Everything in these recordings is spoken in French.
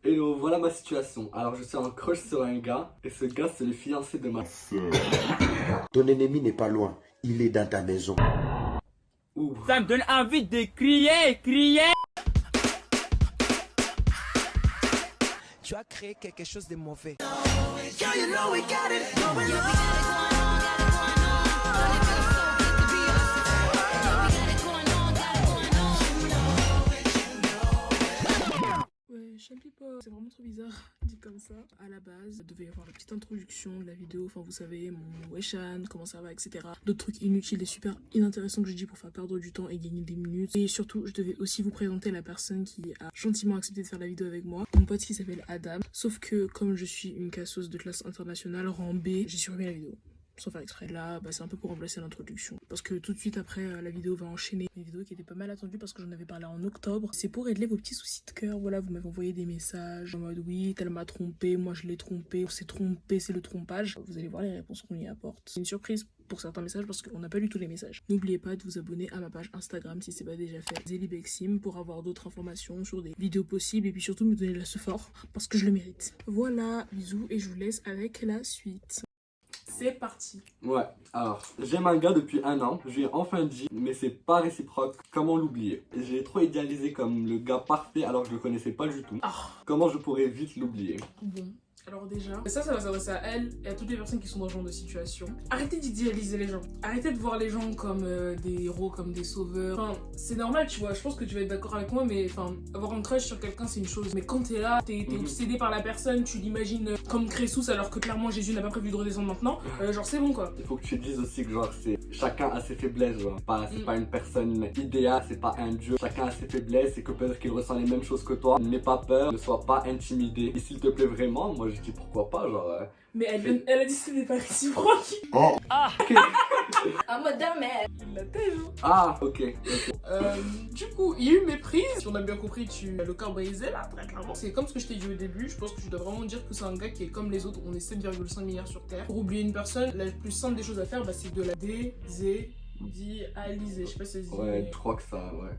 Hello, voilà ma situation. Alors je suis en crush sur un gars et ce gars c'est le fiancé de ma sœur. Ton ennemi n'est pas loin, il est dans ta maison. Ouh. Ça me donne envie de crier, crier. Tu as créé quelque chose de mauvais. Ouais, je sais pas, c'est vraiment trop bizarre dit comme ça. À la base, il devait y avoir la petite introduction de la vidéo, enfin vous savez, mon Weshan, comment ça va, etc. D'autres trucs inutiles et super inintéressants que je dis pour faire perdre du temps et gagner des minutes. Et surtout, je devais aussi vous présenter la personne qui a gentiment accepté de faire la vidéo avec moi, mon pote qui s'appelle Adam. Sauf que comme je suis une casseuse de classe internationale, rang B, j'ai supprimé la vidéo. Sans faire exprès. Là, c'est un peu pour remplacer l'introduction. Parce que tout de suite après, la vidéo va enchaîner. Une vidéo qui était pas mal attendue parce que j'en avais parlé en octobre. C'est pour régler vos petits soucis de cœur. Voilà, vous m'avez envoyé des messages en mode oui, elle m'a trompé, moi je l'ai trompé, on s'est trompé, c'est le trompage. Vous allez voir les réponses qu'on y apporte. C'est une surprise pour certains messages parce qu'on n'a pas lu tous les messages. N'oubliez pas de vous abonner à ma page Instagram si c'est pas déjà fait. Zélibexim pour avoir d'autres informations sur des vidéos possibles et puis surtout me donner de la fort parce que je le mérite. Voilà, bisous et je vous laisse avec la suite. C'est parti. Ouais, alors j'aime un gars depuis 1 an, je lui ai enfin dit, mais c'est pas réciproque, comment l'oublier? J'ai trop idéalisé comme le gars parfait alors que je le connaissais pas du tout. Comment je pourrais vite l'oublier? Bon, alors déjà, ça va s'adresser à elle et à toutes les personnes qui sont dans ce genre de situation. Arrêtez d'idéaliser les gens. Arrêtez de voir les gens comme des héros, comme des sauveurs. Enfin, c'est normal, tu vois, je pense que tu vas être d'accord avec moi, mais enfin, avoir un crush sur quelqu'un, c'est une chose. Mais quand t'es là, t'es obsédé par la personne, tu l'imagines comme Crésus alors que clairement Jésus n'a pas prévu de redescendre maintenant, genre c'est bon quoi. Il faut que tu te dises aussi que genre c'est chacun a ses faiblesses, genre c'est pas une personne idéale, c'est pas un dieu, chacun a ses faiblesses et que peut-être qu'il ressent les mêmes choses que toi. N'aie pas peur, ne sois pas intimidé. Et s'il te plaît vraiment, moi je dis pourquoi pas, genre. Mais elle a dit que c'était pas réciproque. Oh. Ok. En mode merde. Il la tège. Ah ok. Du coup, il y a eu méprise. Si on a bien compris, tu as le cœur brisé là, très clairement. C'est comme ce que je t'ai dit au début. Je pense que je dois vraiment dire que c'est un gars qui est comme les autres. On est 7,5 milliards sur Terre. Pour oublier une personne, la plus simple des choses à faire, c'est de la désidéaliser. Je sais pas si ça se dit. Ouais, je crois que ça, ouais.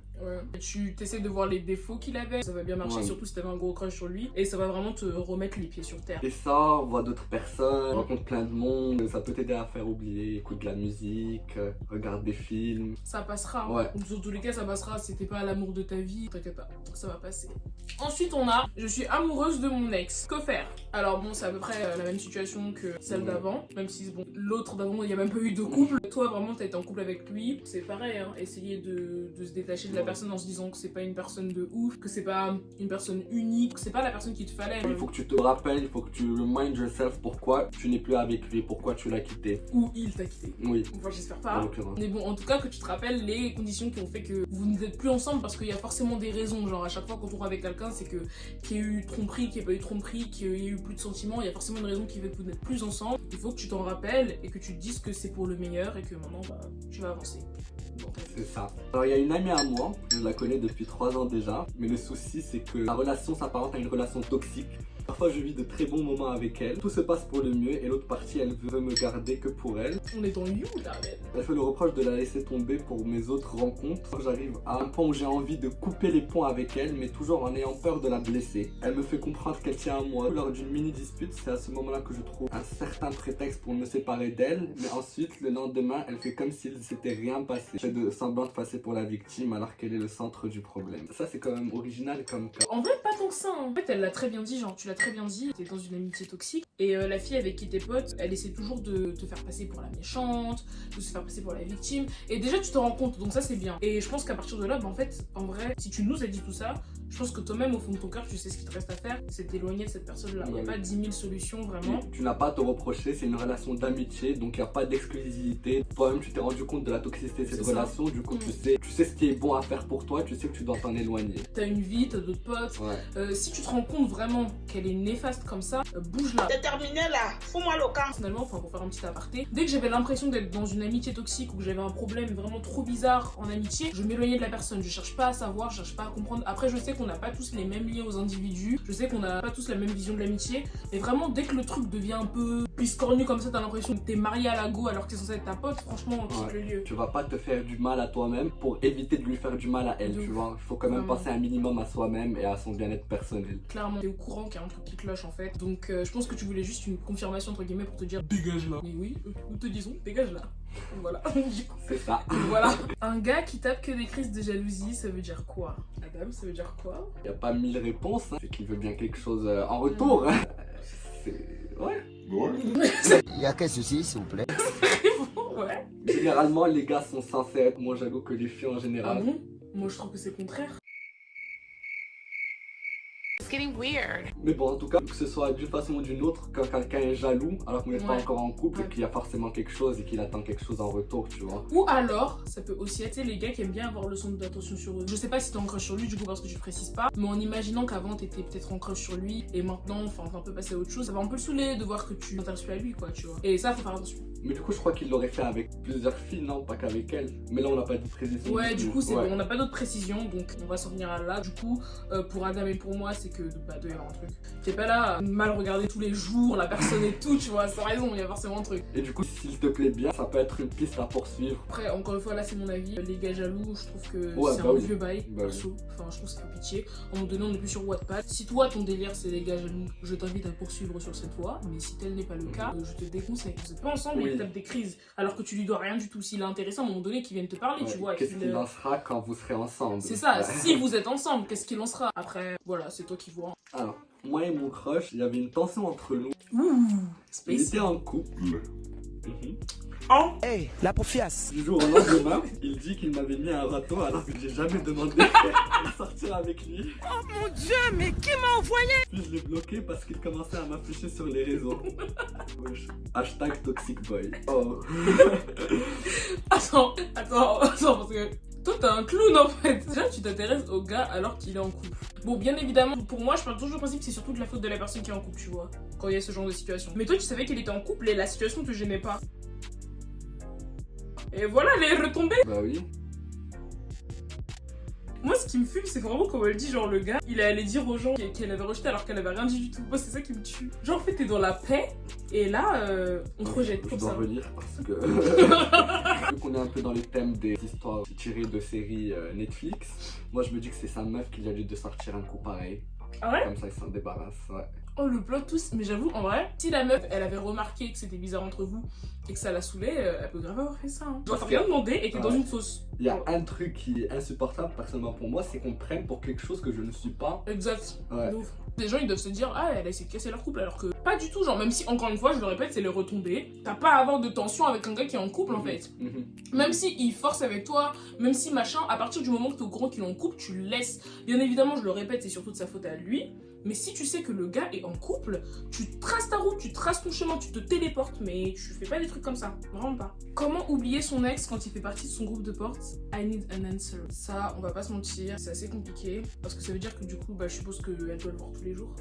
Tu t'essaies de voir les défauts qu'il avait. Ça va bien marcher, surtout si t'avais un gros crush sur lui. Et ça va vraiment te remettre les pieds sur terre. Et ça, voit d'autres personnes, rencontre plein de monde. Ça peut t'aider à faire oublier. Écoute de la musique, regarde des films. Ça passera. Ouais. Dans tous les cas, ça passera. C'était pas l'amour de ta vie. T'inquiète pas, ça va passer. Ensuite, je suis amoureuse de mon ex. Que faire? Alors bon, c'est à peu près la même situation que celle d'avant. Même si bon, l'autre d'avant, il n'y a même pas eu de couple. Toi, vraiment, t'as été en couple avec lui. C'est pareil, hein. Essayer de se détacher de la personne en se disant que c'est pas une personne de ouf, que c'est pas une personne unique, que c'est pas la personne qu'il te fallait. Il faut que tu te rappelles, il faut que tu remind yourself pourquoi tu n'es plus avec lui, pourquoi tu l'as quitté. Ou il t'a quitté. Oui. Enfin, j'espère pas. Mais bon, en tout cas, que tu te rappelles les conditions qui ont fait que vous n'êtes plus ensemble parce qu'il y a forcément des raisons. Genre, à chaque fois qu'on tourne avec quelqu'un, c'est que qu'il y a eu tromperie, qu'il n'y a pas eu tromperie, qu'il y a eu plus de sentiments. Il y a forcément une raison qui fait que vous n'êtes plus ensemble. Il faut que tu t'en rappelles et que tu te dises que c'est pour le meilleur et que maintenant, tu vas avancer. Bon. C'est ça. Alors il y a une amie à moi, je la connais depuis 3 ans déjà, mais le souci c'est que la relation s'apparente à une relation toxique. Parfois je vis de très bons moments avec elle, tout se passe pour le mieux et l'autre partie elle veut me garder que pour elle. On est dans You là, même. Elle fait le reproche de la laisser tomber pour mes autres rencontres. J'arrive à un point où j'ai envie de couper les ponts avec elle, mais toujours en ayant peur de la blesser. Elle me fait comprendre qu'elle tient à moi. Lors d'une mini dispute, c'est à ce moment là que je trouve un certain prétexte pour me séparer d'elle, mais ensuite le lendemain elle fait comme s'il ne s'était rien passé. Elle fait de semblant de passer pour la victime alors qu'elle est le centre du problème. Ça c'est quand même original comme cas. En vrai pas tant que ça, hein. En fait elle l'a très bien dit, genre tu l'as très bien dit, t'es dans une amitié toxique et la fille avec qui t'es pote, elle essaie toujours de te faire passer pour la méchante, de se faire passer pour la victime et déjà tu te rends compte, donc ça c'est bien. Et je pense qu'à partir de là, en fait, en vrai, si tu nous as dit tout ça, je pense que toi-même au fond de ton cœur tu sais ce qu'il te reste à faire, c'est t'éloigner de cette personne-là. Il n'y a pas 10 000 solutions vraiment. Tu n'as pas à te reprocher, c'est une relation d'amitié, donc il n'y a pas d'exclusivité. Toi-même tu t'es rendu compte de la toxicité de cette relation, du coup tu sais ce qui est bon à faire pour toi, tu sais que tu dois t'en éloigner. T'as une vie, t'as d'autres potes, si tu te rends compte vraiment qu'elle est néfaste comme ça, bouge-la. T'es terminé là, fous-moi le camp. Personnellement, enfin pour faire un petit aparté, dès que j'avais l'impression d'être dans une amitié toxique ou que j'avais un problème vraiment trop bizarre en amitié, je m'éloignais de la personne, je cherche pas à savoir, je cherche pas à comprendre. Après je sais qu'on qu'on n'a pas tous les mêmes liens aux individus. Je sais qu'on n'a pas tous la même vision de l'amitié. Mais vraiment, dès que le truc devient un peu piscornu comme ça, t'as l'impression que t'es marié à la go alors que t'es censé être ta pote. Franchement, on quitte le lieu. Tu vas pas te faire du mal à toi-même pour éviter de lui faire du mal à elle, tu vois. Il faut quand même penser un minimum à soi-même et à son bien-être personnel. Clairement, t'es au courant qu'il y a un truc qui cloche en fait. Donc je pense que tu voulais juste une confirmation entre guillemets pour te dire dégage là. Mais oui, nous te disons dégage là. Voilà. C'est ça. Voilà. Un gars qui tape que des crises de jalousie, ça veut dire quoi? Adam, ça veut dire quoi? Y a pas 1000 réponses, hein. C'est qu'il veut bien quelque chose en retour. Ouais. Il y a quel souci, s'il vous plaît? Ouais. Généralement, les gars sont censés être moins jaloux que les filles en Ah général. bon? Moi je trouve que c'est le contraire. It's getting weird. Mais bon, en tout cas, que ce soit d'une façon ou d'une autre, quand quelqu'un est jaloux, alors qu'on n'est pas Ouais. encore en couple, Ouais. et qu'il y a forcément quelque chose et qu'il attend quelque chose en retour, tu vois. Ou alors, ça peut aussi être les gars qui aiment bien avoir le centre d'attention sur eux. Je sais pas si t'es en crush sur lui, du coup, parce que tu précises pas, mais en imaginant qu'avant t'étais peut-être en crush sur lui, et maintenant, enfin, t'es un peu passé à autre chose, ça va un peu le saouler de voir que tu t'intéresses plus à lui, quoi, tu vois. Et ça, faut faire attention. Mais du coup, je crois qu'il l'aurait fait avec plusieurs filles, non? Pas qu'avec elle. Mais là, on n'a pas de précision. Ouais, du coup, c'est Ouais. bon, on n'a pas d'autres précisions, donc on va s'en venir à là. Du coup, pour Adam et pour moi, c'est que, bah, doit y avoir un truc. T'es pas là à mal regarder tous les jours la personne et tout, tu vois, sans raison, il y a forcément un truc. Et du coup, s'il te plaît bien, ça peut être une piste à poursuivre. Après, encore une fois, là, c'est mon avis. Les gars jaloux, je trouve que Ouais, c'est bah un oui. vieux bail, Bah perso. Enfin, je trouve que ça fait pitié. À un moment donné, on n'est plus sur Wattpad. Si toi, ton délire, c'est les gars jaloux, je t'invite à poursuivre sur cette voie. Mais si tel n'est pas le cas, je te déconseille. Vous êtes pas ensemble et Oui. il tape des crises. Alors que tu lui dois rien du tout. S'il est intéressant, à un moment donné, qu'il vienne te parler, Ouais. tu vois. et Qu'est-ce qu'il, qu'il en sera quand vous serez ensemble? C'est ça, Ouais. si vous êtes ensemble, qu'est-ce qu'il en sera? Après, voilà, c'est toi qui vois. Alors, moi et mon crush, il y avait une tension entre nous. Ouh, Il space. était en couple. Hey, la confiance. Du jour au lendemain, il dit qu'il m'avait mis un râteau alors que j'ai jamais demandé de sortir avec lui. Oh mon Dieu, mais qui m'a envoyé? Puis je l'ai bloqué parce qu'il commençait à m'afficher sur les réseaux. Wesh. Hashtag toxic boy. Oh. Attends, parce que toi t'es un clown en fait. Déjà tu t'intéresses au gars alors qu'il est en couple. Bon, bien évidemment, pour moi, je parle toujours du principe que c'est surtout de la faute de la personne qui est en couple, tu vois, quand il y a ce genre de situation. Mais toi tu savais qu'elle était en couple et la situation te gênait pas. Et voilà, elle est retombée. Bah oui. Moi, ce qui me fume, c'est vraiment comme elle dit, genre le gars, il est allé dire aux gens qu'elle avait rejeté alors qu'elle avait rien dit du tout. Moi, c'est ça qui me tue. Genre, en fait, t'es dans la paix et là, on te rejette Je comme dois ça. relire parce que vu qu'on est un peu dans les thèmes des histoires tirées de séries Netflix, moi je me dis que c'est sa meuf qui lui a dit de sortir un coup pareil. Ah ouais? Comme ça il s'en débarrasse, ouais. Oh, le plot twist. Mais j'avoue, en vrai, si la meuf, elle avait remarqué que c'était bizarre entre vous et que ça la saoulait, elle peut grave avoir fait ça. Hein. Genre, t'as rien demandé et t'es dans une sauce. Il y a un truc qui est insupportable personnellement pour moi, c'est qu'on me prenne pour quelque chose que je ne suis pas. Exact. Ouais. De ouf. Les gens ils doivent se dire ah elle a essayé de casser leur couple alors que pas du tout, genre même si encore une fois je le répète c'est les retombées, t'as pas à avoir de tension avec un gars qui est en couple en fait. Même si il force avec toi, même si machin, à partir du moment que t'es au courant qu'il est en couple, tu le laisses. Bien évidemment je le répète c'est surtout de sa faute à lui, mais si tu sais que le gars est en couple, tu traces ta route, tu traces ton chemin, tu te téléportes, mais tu fais pas des trucs comme ça, vraiment pas. Comment oublier son ex quand il fait partie de son groupe de portes? I need an answer. Ça on va pas se mentir, c'est assez compliqué parce que ça veut dire que du coup bah je suppose qu'elle doit le voir tous les jours.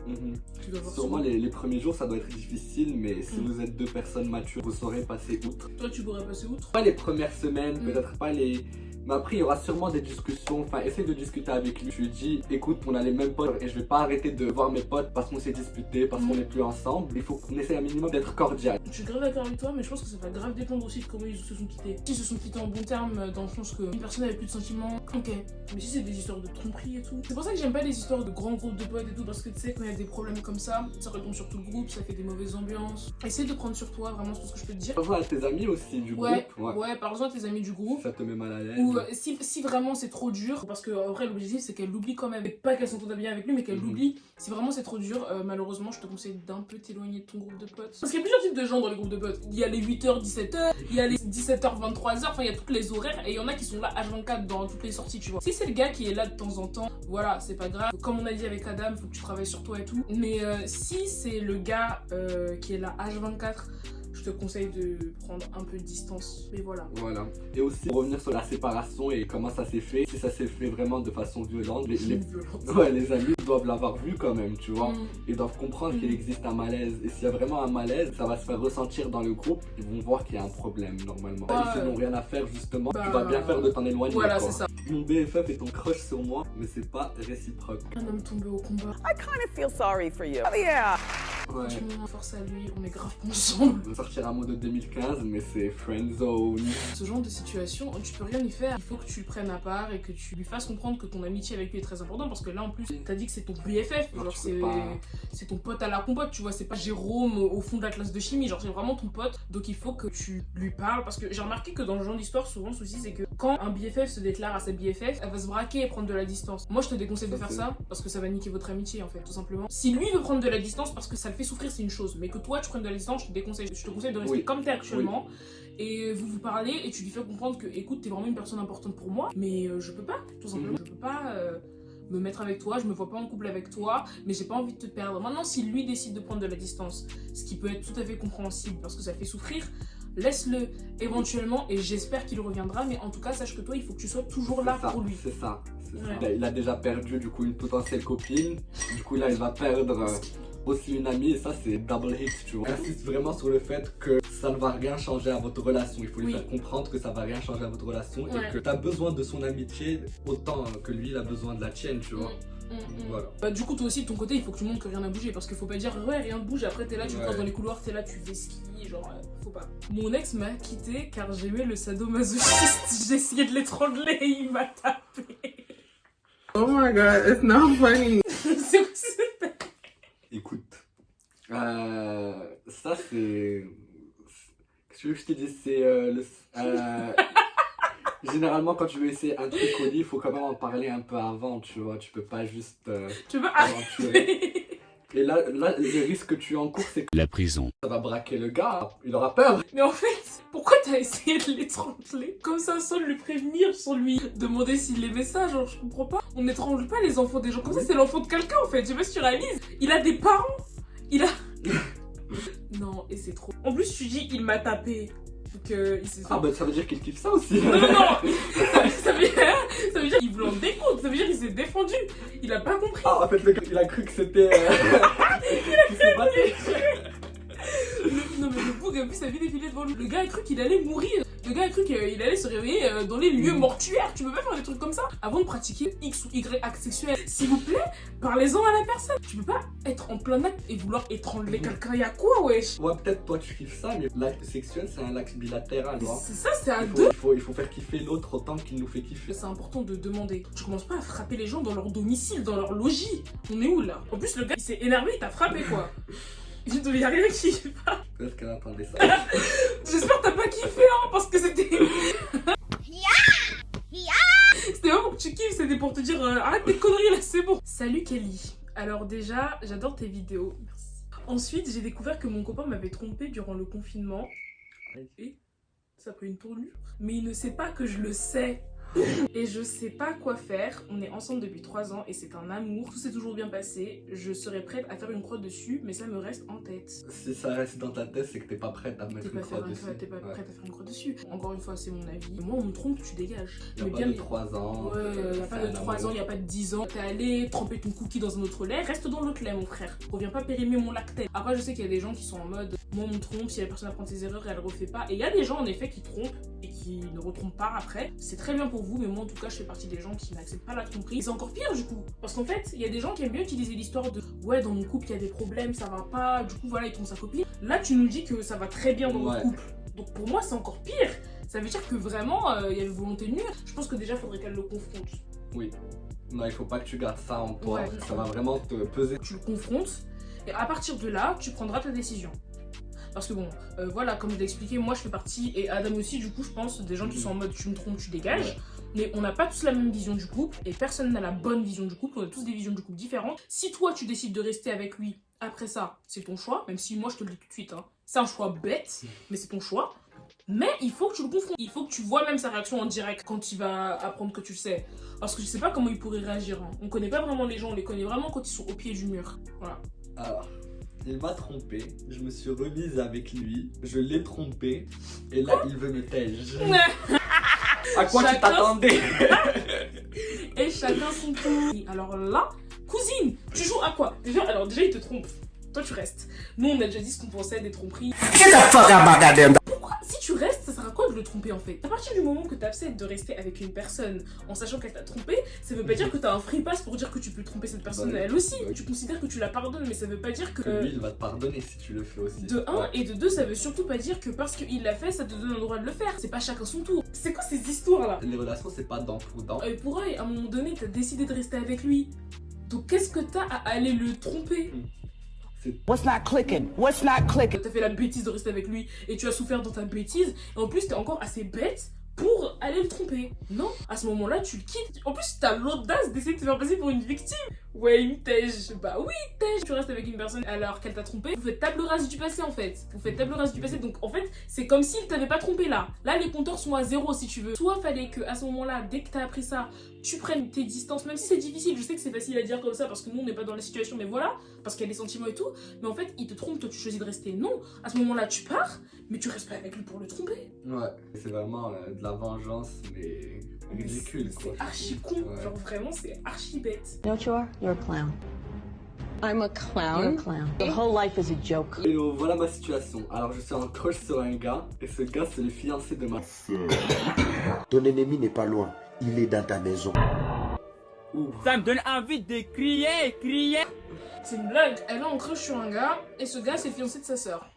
Tu dois le voir Sûrement souvent. les premiers jours ça doit être difficile, mais si vous êtes deux personnes matures, vous saurez passer outre. Toi tu pourrais passer outre? Pas les premières semaines, Mm. peut-être pas les... Mais après il y aura sûrement des discussions, enfin essaye de discuter avec lui. Je lui dis écoute on a les mêmes potes et je vais pas arrêter de voir mes potes parce qu'on s'est disputé, parce qu'on n'est plus ensemble. Il faut qu'on essaie un minimum d'être cordial. Je suis grave d'accord avec toi, mais je pense que ça va grave dépendre aussi de comment ils se sont quittés. S'ils se sont quittés en bon terme, dans le sens que une personne avait plus de sentiments, ok. Mais si c'est des histoires de tromperie et tout. C'est pour ça que j'aime pas les histoires de grands groupes de potes et tout, parce que tu sais, quand il y a des problèmes comme ça retombe sur tout le groupe, ça fait des mauvaises ambiances. Essaye de prendre sur toi, vraiment, c'est tout ce que je peux te dire. Parle à tes amis aussi du Ouais, groupe. ouais, parle-en à tes amis du groupe. Ça te met mal à l'aise. Ou si vraiment c'est trop dur, parce que en vrai l'objectif c'est qu'elle l'oublie quand même, et pas qu'elle s'entende bien avec lui, mais qu'elle l'oublie. Si vraiment c'est trop dur, malheureusement je te conseille d'un peu t'éloigner de ton groupe de potes. Parce qu'il y a plusieurs types de gens dans les groupes de potes. Il y a les 8h, 17h, il y a les 17h, 23h, enfin il y a toutes les horaires, et il y en a qui sont là H24 dans toutes les sorties, tu vois. Si c'est le gars qui est là de temps en temps, voilà, c'est pas grave. Comme on a dit avec Adam, faut que tu travailles sur toi et tout. Mais si c'est le gars qui est là H24, je te conseille de prendre un peu de distance. Mais voilà. Voilà. Et aussi, pour revenir sur la séparation et comment ça s'est fait, si ça s'est fait vraiment de façon violente, les amis doivent l'avoir vu quand même, tu vois. Ils doivent comprendre qu'il existe un malaise. Et s'il y a vraiment un malaise, ça va se faire ressentir dans le groupe. Ils vont voir qu'il y a un problème, normalement. Et s'ils n'ont rien à faire, justement, tu vas bien faire de t'en éloigner. Voilà, quoi. c'est ça. Mon BFF est ton crush sur moi, mais c'est pas réciproque. Un homme tombé au combat. I kind of feel sorry for you. Oh yeah. Ouais. Franchement, force à lui, on est grave pas ensemble. On va sortir un mot de 2015, mais c'est friendzone. Ce genre de situation, tu peux rien y faire. Il faut que tu le prennes à part et que tu lui fasses comprendre que ton amitié avec lui est très importante. Parce que là, en plus, t'as dit que c'est ton BFF. Non, Genre, pas... c'est ton pote à la compote, tu vois. C'est pas Jérôme au fond de la classe de chimie. Genre, c'est vraiment ton pote. Donc, il faut que tu lui parles. Parce que j'ai remarqué que dans le genre d'histoire, souvent, le souci, c'est que quand un BFF se déclare à sa BFF, elle va se braquer et prendre de la distance. Moi, je te déconseille de faire ça parce que ça va niquer votre amitié, en fait, tout simplement. Si lui veut prendre de la distance parce que ça le fait souffrir, c'est une chose. Mais que toi, tu prennes de la distance, je te conseille de rester comme t'es actuellement. Et vous parlez et tu lui fais comprendre que, écoute, t'es vraiment une personne importante pour moi, mais je peux pas, tout simplement. Je peux pas me mettre avec toi, je me vois pas en couple avec toi, mais j'ai pas envie de te perdre. Maintenant, si lui décide de prendre de la distance, ce qui peut être tout à fait compréhensible parce que ça fait souffrir, laisse-le éventuellement et j'espère qu'il reviendra, mais en tout cas, sache que toi, il faut que tu sois toujours là pour lui. C'est ça. Ouais. Il a déjà perdu du coup une potentielle copine, du coup là il va perdre aussi une amie et ça c'est double hit, tu vois. J'insiste vraiment sur le fait que ça ne va rien changer à votre relation, il faut lui faire comprendre que ça va rien changer à votre relation et que tu as besoin de son amitié autant que lui il a besoin de la tienne, tu vois. Voilà. Bah, du coup, toi aussi de ton côté, il faut que tu montres que rien n'a bougé parce qu'il faut pas dire ouais, rien ne bouge. Après, t'es là, tu croises dans les couloirs, t'es là, tu fais ski. Genre, faut pas. Mon ex m'a quitté car j'aimais le sadomasochisme. J'ai essayé de l'étrangler et il m'a tapé. Oh my god, it's not funny. C'est quoi c'était? Écoute, ça c'est. Qu'est-ce que je te dis? C'est généralement, quand tu veux essayer un truc au lit, il faut quand même en parler un peu avant, tu vois. Tu peux pas juste Tu veux aventurer. Et là, le risque que tu encours, c'est que la prison. ça va braquer le gars. Il aura peur. Mais en fait, pourquoi t'as essayé de l'étrangler comme ça sans lui prévenir, sans lui demander s'il aimait ça? Genre, je comprends pas. On n'étrangle pas les enfants des gens comme ça, c'est l'enfant de quelqu'un en fait. Je sais pas si tu réalises. Il a des parents. Il a. Non, et c'est trop. En plus, tu dis, il m'a tapé. Ah bah ça veut dire qu'il kiffe ça aussi. Non, ça veut dire qu'il voulait en découdre, ça veut dire qu'il s'est défendu. Il a pas compris. Ah en fait le gars il a cru que c'était qu'il s'est battu. Non mais le boug a vu sa vie défiler devant lui. Le gars a cru qu'il allait mourir. Le gars a cru qu'il allait se réveiller dans les lieux mortuaires. Tu peux pas faire des trucs comme ça avant de pratiquer X ou Y acte sexuel. S'il vous plaît, parlez-en à la personne. Tu peux pas être en plein acte et vouloir étrangler quelqu'un. Y'a quoi, wesh? Ouais, peut-être toi tu kiffes ça, mais l'acte sexuel c'est un acte bilatéral. C'est ça, c'est à deux. Il faut faire kiffer l'autre autant qu'il nous fait kiffer. C'est important de demander. Tu commences pas à frapper les gens dans leur domicile, dans leur logis. On est où là? En plus, le gars il s'est énervé, il t'a frappé quoi. Il y a rien qui va. Peut-être qu'elle entendait ça. J'espère que t'as pas kiffé, hein, parce que c'était. C'était pas pour que tu kiffes, c'était pour te dire arrête tes conneries là, c'est bon. Salut Kelly. Alors, déjà, j'adore tes vidéos. Merci. Ensuite, j'ai découvert que mon copain m'avait trompé durant le confinement. Et ça a pris une tournure. Mais il ne sait pas que je le sais. Et je sais pas quoi faire. On est ensemble depuis 3 ans et c'est un amour. Tout s'est toujours bien passé. Je serais prête à faire une croix dessus, mais ça me reste en tête. Si ça reste dans ta tête, c'est que t'es pas prête à mettre une croix dessus. T'es pas prête à faire une croix dessus. Encore une fois, c'est mon avis. Moi, on me trompe, tu dégages. Y'a pas de 3 ans. Ouais, y'a pas de 3 ans, y'a pas de 10 ans. T'es allé tremper ton cookie dans un autre lait. Reste dans l'autre lait, mon frère. Reviens pas périmer mon lactène. Après, je sais qu'il y a des gens qui sont en mode moi, on me trompe, si la personne apprend ses erreurs, elle refait pas. Et il y a des gens, en effet, qui trompent et qui ne retrompent pas après. C'est très bien pour vous, mais moi, en tout cas, je fais partie des gens qui n'acceptent pas la tromperie. C'est encore pire, du coup. Parce qu'en fait, il y a des gens qui aiment bien utiliser l'histoire de ouais, dans mon couple, il y a des problèmes, ça va pas. Du coup, voilà, il trompe sa copine. Là, tu nous dis que ça va très bien dans votre couple. Donc, pour moi, c'est encore pire. Ça veut dire que vraiment, il y avait volonté de nuire. Je pense que déjà, il faudrait qu'elle le confronte. Oui. Non, il faut pas que tu gardes ça en toi. Ça va vraiment te peser. Tu le confrontes. Et à partir de là, tu prendras ta décision. Parce que bon, voilà, comme je l'ai expliqué, moi je fais partie, et Adam aussi, du coup, je pense, des gens qui sont en mode tu me trompes, tu dégages. Mais on n'a pas tous la même vision du couple, et personne n'a la bonne vision du couple, on a tous des visions du couple différentes. Si toi tu décides de rester avec lui, après ça, c'est ton choix, même si moi je te le dis tout de suite, hein, c'est un choix bête, mais c'est ton choix. Mais il faut que tu le confrontes, il faut que tu vois même sa réaction en direct quand il va apprendre que tu le sais. Parce que je sais pas comment il pourrait réagir, hein. On connaît pas vraiment les gens, on les connaît vraiment quand ils sont au pied du mur. Voilà. Alors, Il m'a trompé, je me suis remise avec lui, je l'ai trompé, et là il veut me tège. À quoi tu t'attendais? Et chacun son tour. Alors là, cousine, tu joues à quoi? Déjà il te trompe. Toi tu restes. Nous on a déjà dit ce qu'on pensait des tromperies. Pourquoi? Si tu restes, ça sert à quoi de le tromper en fait? À partir du moment que tu acceptes de rester avec une personne en sachant qu'elle t'a trompé, ça veut pas dire que t'as un free pass pour dire que tu peux tromper cette personne elle aussi. Tu considères que tu la pardonnes, mais ça veut pas dire que. Lui il va te pardonner si tu le fais aussi. De 1 et de 2, ça veut surtout pas dire que parce qu'il l'a fait, ça te donne le droit de le faire. C'est pas chacun son tour. C'est quoi ces histoires là? Les relations c'est pas dent pour dent. Et pour elle, à un moment donné, t'as décidé de rester avec lui. Donc qu'est-ce que t'as à aller le tromper? What's not clicking? What's not clicking? T'as fait la bêtise de rester avec lui et tu as souffert dans ta bêtise. Et en plus, t'es encore assez bête pour aller le tromper. Non, à ce moment-là, tu le quittes. En plus, t'as l'audace d'essayer de te faire passer pour une victime. Ouais, une tège. Bah oui, tège. Tu restes avec une personne alors qu'elle t'a trompé. Vous faites table rase du passé en fait. Vous faites table rase du passé. Donc en fait, c'est comme s'il t'avait pas trompé là. Là, les compteurs sont à 0 si tu veux. Soit fallait que à ce moment-là, dès que t'as appris ça, tu prennes tes distances. Même si c'est difficile, je sais que c'est facile à dire comme ça parce que nous on n'est pas dans la situation, mais voilà, parce qu'il y a des sentiments et tout. Mais en fait, il te trompe, toi tu choisis de rester. Non, à ce moment-là, tu pars, mais tu restes pas avec lui pour le tromper. Ouais, c'est vraiment de la vengeance, mais ridicule quoi. C'est archi con. Ouais. Genre vraiment, c'est archi bête. You know what you are? You're a clown. I'm a clown. You're a clown. Your whole life is a joke. Et voilà ma situation. Alors je suis en crush sur un gars, et ce gars c'est le fiancé de ma soeur. Ton ennemi n'est pas loin, il est dans ta maison. Ça me donne envie de crier, crier. C'est une blague. Elle est en crush sur un gars, et ce gars c'est le fiancé de sa sœur.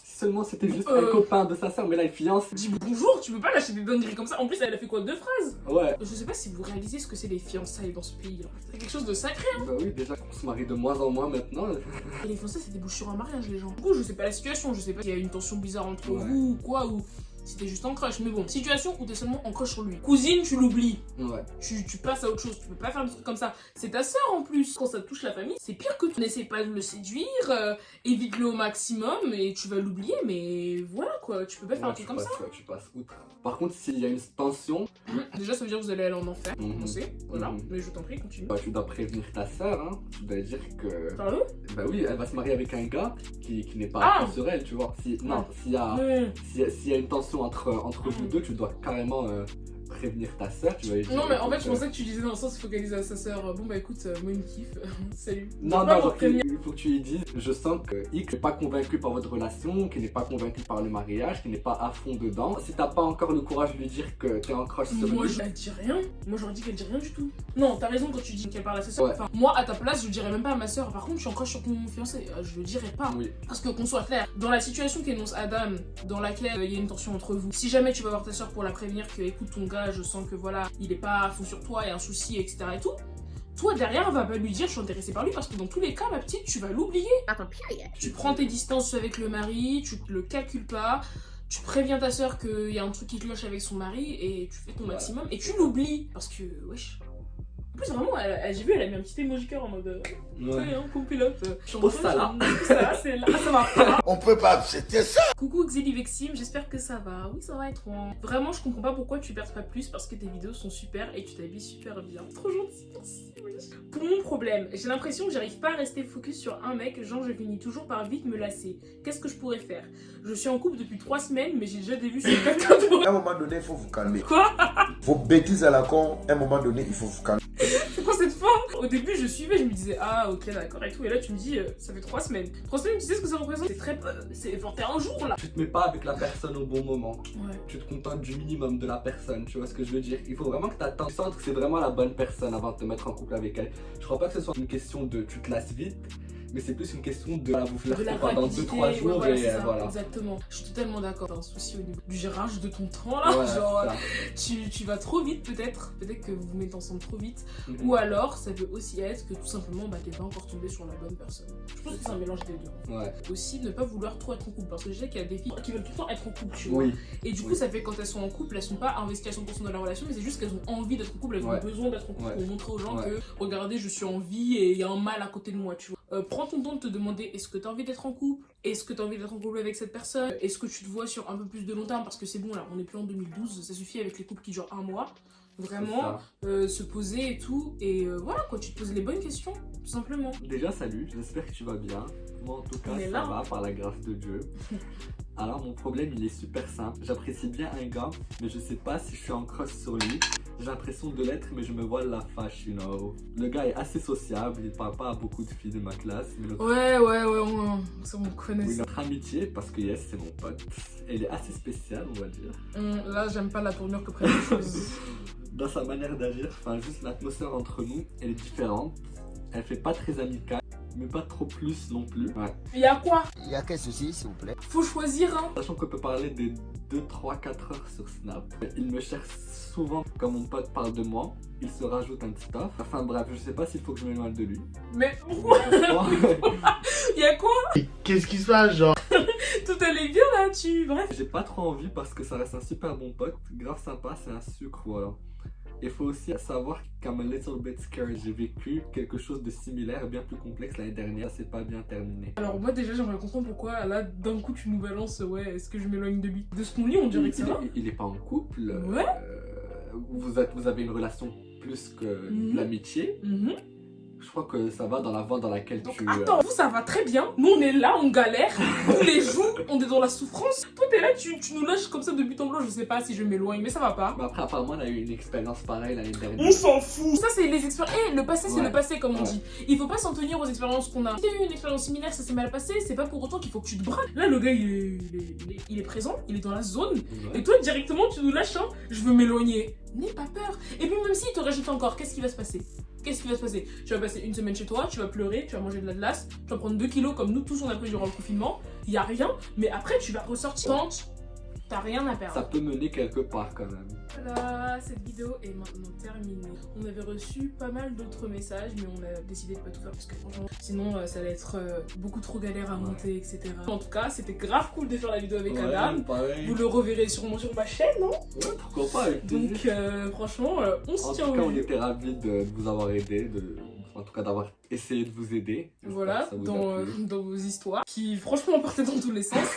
Si seulement c'était juste un copain de sa soeur, mais là il fiance. Dis bonjour, tu peux pas lâcher des dingueries comme ça. En plus, elle a fait quoi? 2 phrases? Ouais. Je sais pas si vous réalisez ce que c'est les fiançailles dans ce pays. C'est quelque chose de sacré. Bah oui, déjà qu'on se marie de moins en moins maintenant. Et les fiançailles, ça débouche sur un mariage, les gens. Du coup, je sais pas la situation, je sais pas s'il y a une tension bizarre entre vous ou quoi, ou si t'es juste en crush. Mais bon, situation où t'es seulement en crush sur lui. Cousine, tu l'oublies. Ouais. Tu passes à autre chose, tu peux pas faire des trucs comme ça. C'est ta sœur en plus. Quand ça touche la famille, c'est pire que tu n'essaies pas de le séduire, évite-le au maximum et tu vas l'oublier, mais voilà quoi, tu peux pas faire un truc comme ça. Tu passes outre. Par contre, s'il y a une tension, déjà ça veut dire que vous allez aller en enfer, on sait, voilà, mais je t'en prie, continue. Bah, tu dois prévenir ta sœur, hein. Tu dois dire que. Sérieux? Bah oui, elle va se marier avec un gars qui n'est pas sur elle, tu vois. Non, s'il y a une tension entre vous deux, tu dois carrément prévenir ta sœur, tu vas lui dire. Non mais en fait je pensais que tu disais dans le sens focaliser à sa sœur, bon bah écoute, moi il me kiffe, salut. Non, il faut que tu lui dises, je sens que X n'est pas convaincu par votre relation, qu'il n'est pas convaincu par le mariage, qu'il n'est pas à fond dedans. Si t'as pas encore le courage de lui dire que t'es en crush sur lui. Moi elle dit rien, moi j'aurais dit qu'elle dit rien du tout. Non, t'as raison quand tu dis qu'elle parle à sa sœur. Enfin, moi à ta place je dirais même pas à ma sœur, par contre je suis en crush sur ton fiancé, je le dirais pas. Oui. Parce que qu'on soit clair, dans la situation qu'énonce Adam, dans laquelle il y a une tension entre vous, si jamais tu vas voir ta sœur pour la prévenir que écoute ton gars, je sens que voilà, il est pas à fond sur toi, il y a un souci, etc. et tout, toi derrière va pas lui dire je suis intéressée par lui parce que dans tous les cas ma petite tu vas l'oublier. Tu prends tes distances avec le mari, tu le calcules pas, tu préviens ta soeur qu'il y a un truc qui cloche avec son mari et tu fais ton maximum et tu l'oublies parce que wesh. En plus vraiment j'ai vu elle a mis un petit emoji cœur en mode compilop. Oh ça là. Ça c'est là, ça va. On peut pas accepter ça. Coucou Xelivexime, j'espère que ça va. Oui, ça va être bon. Vraiment, je comprends pas pourquoi tu perds pas plus parce que tes vidéos sont super et tu t'habilles super bien. Trop gentil, merci. Pour mon problème, j'ai l'impression que j'arrive pas à rester focus sur un mec, genre je finis toujours par vite me lasser. Qu'est-ce que je pourrais faire? Je suis en couple depuis 3 semaines, mais j'ai déjà des vues sur quelqu'un d'autre. À un moment donné, il faut vous calmer. Quoi? Vos bêtises à la con, à un moment donné, il faut vous calmer. C'est quoi cette forme? Au début, je suivais, je me disais, ah ok, d'accord et tout. Et là, tu me dis, ça fait 3 semaines. 3 semaines, tu sais ce que ça représente? C'est très peu. C'est 21 jours là. Tu te mets pas avec la personne au bon moment. Ouais. Tu te contentes du minimum de la personne, tu vois ce que je veux dire? Il faut vraiment que t'attends, tu sens que c'est vraiment la bonne personne avant de te mettre en couple avec elle. Je crois pas que ce soit une question de tu te lasses vite, mais c'est plus une question de vous flirter pendant 2-3 jours voilà, et voilà. Exactement. Je suis totalement d'accord. T'as un souci au niveau du gérage de ton temps là. Ouais, genre, tu vas trop vite peut-être. Peut-être que vous vous mettez ensemble trop vite. Ou alors, ça peut aussi être que tout simplement, bah, t'es pas encore tombé sur la bonne personne. Je pense que c'est un mélange des deux. Ouais. Aussi, ne pas vouloir trop être en couple. Parce que je sais qu'il y a des filles qui veulent tout le temps être en couple, tu vois. Oui. Et du coup, ça fait quand elles sont en couple, elles sont pas investies à 100% dans la relation, mais c'est juste qu'elles ont envie d'être en couple, elles ont besoin d'être en couple pour montrer aux gens que, regardez, je suis en vie et il y a un mal à côté de moi, tu vois. Prends ton temps de te demander est-ce que tu as envie d'être en couple? Est-ce que tu as envie d'être en couple avec cette personne? Est-ce que tu te vois sur un peu plus de long terme? Parce que c'est bon là, on n'est plus en 2012, ça suffit avec les couples qui durent 1 mois. Vraiment, se poser et tout. Et voilà quoi, tu te poses les bonnes questions, tout simplement. Déjà, salut, j'espère que tu vas bien. Moi, en tout cas, ça va, par la grâce de Dieu. Alors, mon problème, il est super simple. J'apprécie bien un gars, mais je sais pas si je suis en crush sur lui. J'ai l'impression de l'être, mais je me vois la fâche, you know. Le gars est assez sociable, il parle pas à beaucoup de filles de ma classe. Mais notre... Ouais, on connaît oui, ça. notre amitié, parce que yes, c'est mon pote, elle est assez spéciale, on va dire. Là, j'aime pas la tournure que prennent les choses. Dans sa manière d'agir, enfin, juste l'atmosphère entre nous, elle est différente. Elle fait pas très amicale, mais pas trop plus non plus. Ouais. Il y a quoi? Il y a quel souci, s'il vous plaît? Faut choisir, hein. Sachant qu'on peut parler des 2, 3, 4 heures sur Snap. Il me cherche souvent quand mon pote parle de moi. Il se rajoute un petit taf. Enfin bref, je sais pas s'il faut que je m'éloigne de lui. Mais pourquoi? Il y a quoi? Qu'est-ce qui se passe, genre? Tout allait bien là-dessus, bref. J'ai pas trop envie parce que ça reste un super bon pote. Grave sympa, c'est un sucre, voilà. Il faut aussi savoir qu'I'm a little bit scared. J'ai vécu quelque chose de similaire, bien plus complexe l'année dernière. Ça s'est pas bien terminé. Alors moi déjà j'aimerais comprendre pourquoi là d'un coup tu nous balances ouais est-ce que je m'éloigne de lui. De ce qu'on lit on dirait que ça va. Il est pas en couple. Ouais. Vous avez une relation plus que l'amitié. Je crois que ça va dans la voie dans laquelle donc, tu... attends, vous ça va très bien. Nous on est là, on galère. Tous les jours, on est dans la souffrance. Toi t'es là, tu nous lâches comme ça de but en blanc. Je sais pas si je m'éloigne, mais ça va pas. Mais après apparemment on a eu une expérience pareille l'année dernière. On s'en fout. Ça c'est les expériences. Le passé c'est Ouais. le passé comme on dit. Il faut pas s'en tenir aux expériences qu'on a. Si t'as eu une expérience similaire, ça s'est mal passé, c'est pas pour autant qu'il faut que tu te braques. Là le gars il est présent, il est dans la zone. Ouais. Et toi directement tu nous lâches hein. Je veux m'éloigner. N'aie pas peur. Et puis même s'il te rajoute encore, qu'est-ce qui va se passer? Qu'est-ce qui va se passer? Tu vas passer une semaine chez toi, tu vas pleurer, tu vas manger de la glace, tu vas prendre 2 kilos comme nous tous on a pris durant le confinement. Y a rien, mais après tu vas ressortir. Tente, t'as rien à perdre. Ça peut mener quelque part quand même. Voilà, cette vidéo est maintenant terminée. On avait reçu pas mal d'autres messages, mais on a décidé de pas tout faire parce que franchement, sinon ça allait être beaucoup trop galère à monter, etc. En tout cas, c'était grave cool de faire la vidéo avec Adam. Pareil. Vous le reverrez sûrement sur ma chaîne, non? Ouais, pourquoi pas avec plaisir. Donc franchement, on se En tient tout au cas, on jus. était ravis de vous avoir aidé, en tout cas d'avoir essayé de vous aider. Voilà, Ça vous a plu. dans vos histoires, qui franchement partaient dans tous les sens.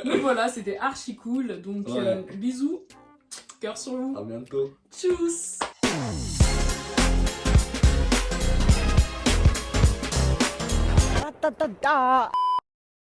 Mais voilà, c'était archi cool. Donc Ouais. bisous, cœur sur vous. À bientôt. Tchuss. Da, da, da.